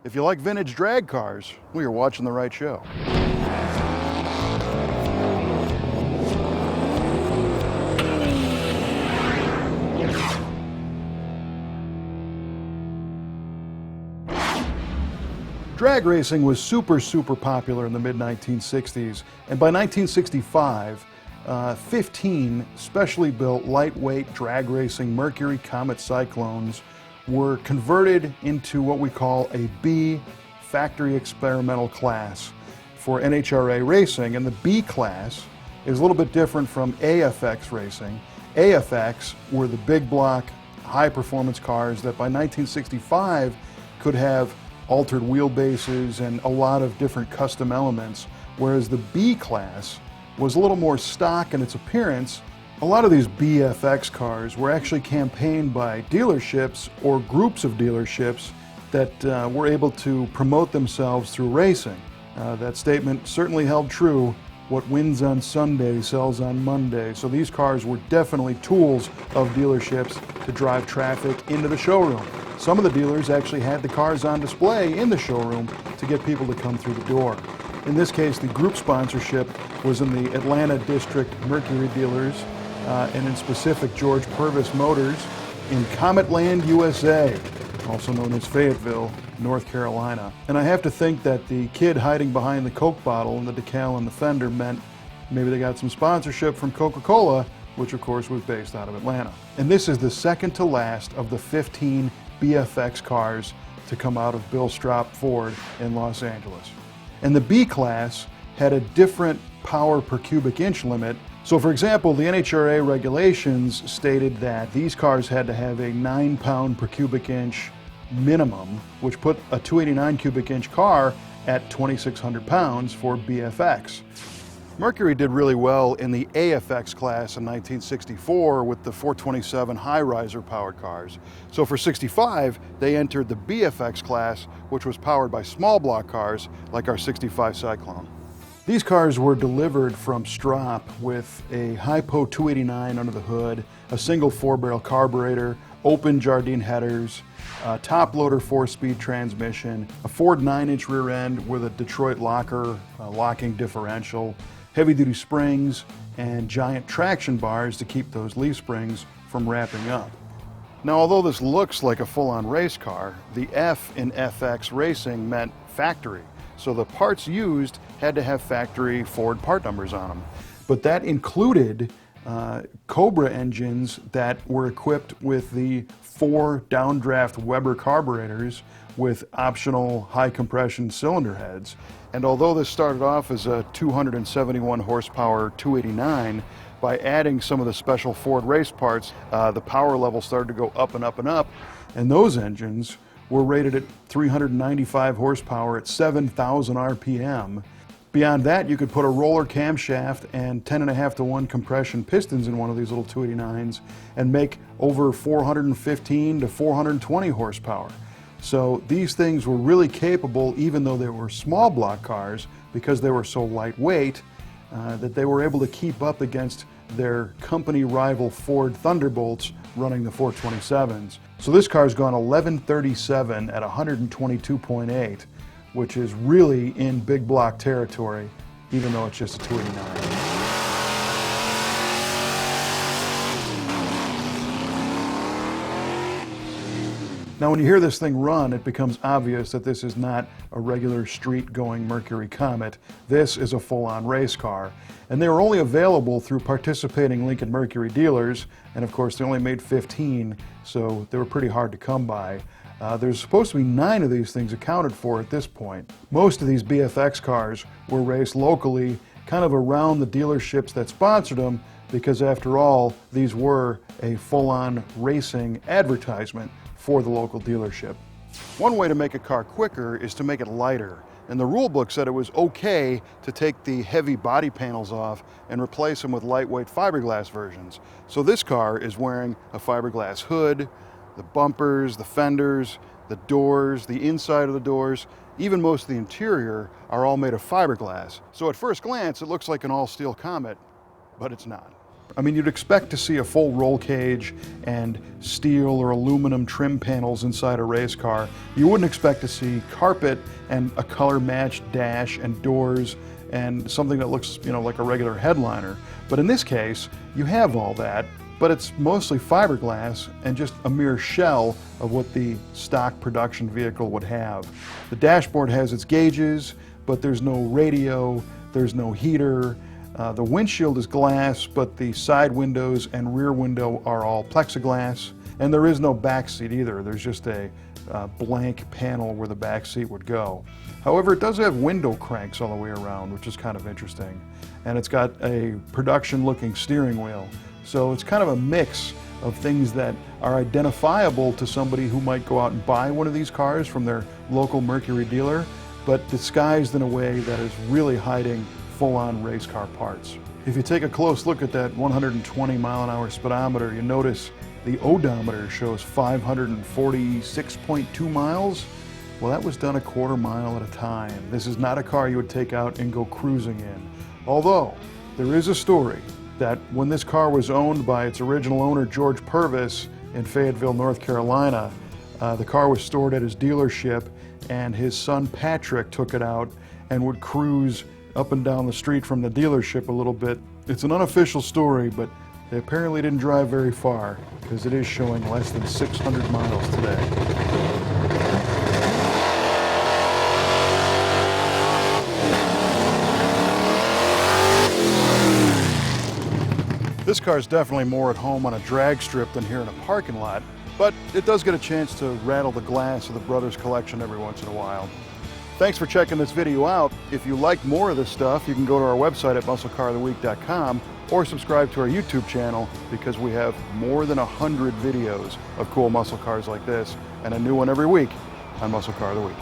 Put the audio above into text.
If you like vintage drag cars, well, you're watching the right show. Drag racing was super popular in the mid-1960s, and by 1965, 15 specially built lightweight drag racing Mercury Comet Cyclones were converted into what we call a B factory experimental class for NHRA racing. And the B class is a little bit different from AFX racing. AFX were the big block, high performance cars that by 1965 could have altered wheelbases and a lot of different custom elements, whereas the B class was a little more stock in its appearance. A lot of these BFX cars were actually campaigned by dealerships or groups of dealerships that were able to promote themselves through racing. That statement certainly held true. What wins on Sunday sells on Monday. So these cars were definitely tools of dealerships to drive traffic into the showroom. Some of the dealers actually had the cars on display in the showroom to get people to come through the door. In this case, the group sponsorship was in the Atlanta District Mercury dealers, and in specific George Purvis Motors in Cometland, USA, also known as Fayetteville, North Carolina. And I have to think that the kid hiding behind the Coke bottle and the decal on the fender meant maybe they got some sponsorship from Coca-Cola, which of course was based out of Atlanta. And this is the second to last of the 15 BFX cars to come out of Bill Stropp Ford in Los Angeles. And the B class had a different power per cubic inch limit. So for example, the NHRA regulations stated that these cars had to have a 9 pound per cubic inch minimum, which put a 289 cubic inch car at 2,600 pounds for BFX. Mercury did really well in the AFX class in 1964 with the 427 high-riser powered cars. So for 65, they entered the BFX class, which was powered by small block cars like our 65 Cyclone. These cars were delivered from Stropp with a Hypo 289 under the hood, a single 4-barrel carburetor, open Jardine headers, a top loader 4-speed transmission, a Ford 9-inch rear end with a Detroit locker locking differential, heavy-duty springs, and giant traction bars to keep those leaf springs from wrapping up. Now, although this looks like a full-on race car, the F in FX racing meant factory. So the parts used had to have factory Ford part numbers on them. But that included Cobra engines that were equipped with the 4 downdraft Weber carburetors with optional high compression cylinder heads. And although this started off as a 271 horsepower 289, by adding some of the special Ford race parts, the power level started to go up and up and up, and those engines were rated at 395 horsepower at 7,000 RPM. Beyond that, you could put a roller camshaft and 10.5 to 1 compression pistons in one of these little 289s and make over 415 to 420 horsepower. So these things were really capable, even though they were small block cars, because they were so lightweight, that they were able to keep up against their company rival Ford Thunderbolts running the 427s. So this car's gone 1137 at 122.8, which is really in big block territory, even though it's just a 289. Now, when you hear this thing run, it becomes obvious that this is not a regular street-going Mercury Comet. This is a full-on race car. And they were only available through participating Lincoln Mercury dealers, and of course they only made 15, so they were pretty hard to come by. There's supposed to be 9 of these things accounted for at this point. Most of these BFX cars were raced locally, kind of around the dealerships that sponsored them, because after all, these were a full-on racing advertisement for the local dealership. One way to make a car quicker is to make it lighter. And the rule book said it was okay to take the heavy body panels off and replace them with lightweight fiberglass versions. So this car is wearing a fiberglass hood, the bumpers, the fenders, the doors, the inside of the doors, even most of the interior are all made of fiberglass. So at first glance, it looks like an all-steel Comet, but it's not. I mean, you'd expect to see a full roll cage and steel or aluminum trim panels inside a race car. You wouldn't expect to see carpet and a color-matched dash and doors and something that looks, like a regular headliner. But in this case, you have all that, but it's mostly fiberglass and just a mere shell of what the stock production vehicle would have. The dashboard has its gauges, but there's no radio, there's no heater. The windshield is glass, but the side windows and rear window are all plexiglass. And there is no back seat either. There's just a blank panel where the back seat would go. However, it does have window cranks all the way around, which is kind of interesting. And it's got a production-looking steering wheel. So it's kind of a mix of things that are identifiable to somebody who might go out and buy one of these cars from their local Mercury dealer, but disguised in a way that is really hiding full-on race car parts. If you take a close look at that 120 mile an hour speedometer, you notice the odometer shows 546.2 miles. Well, that was done a quarter mile at a time. This is not a car you would take out and go cruising in. Although, there is a story that when this car was owned by its original owner, George Purvis, in Fayetteville, North Carolina, the car was stored at his dealership, and his son Patrick took it out and would cruise up and down the street from the dealership a little bit. It's an unofficial story, but they apparently didn't drive very far because it is showing less than 600 miles today. This car is definitely more at home on a drag strip than here in a parking lot, but it does get a chance to rattle the glass of the Brothers collection every once in a while. Thanks for checking this video out. If you like more of this stuff, you can go to our website at MuscleCarOfTheWeek.com or subscribe to our YouTube channel because we have more than 100 videos of cool muscle cars like this and a new one every week on Muscle Car of the Week.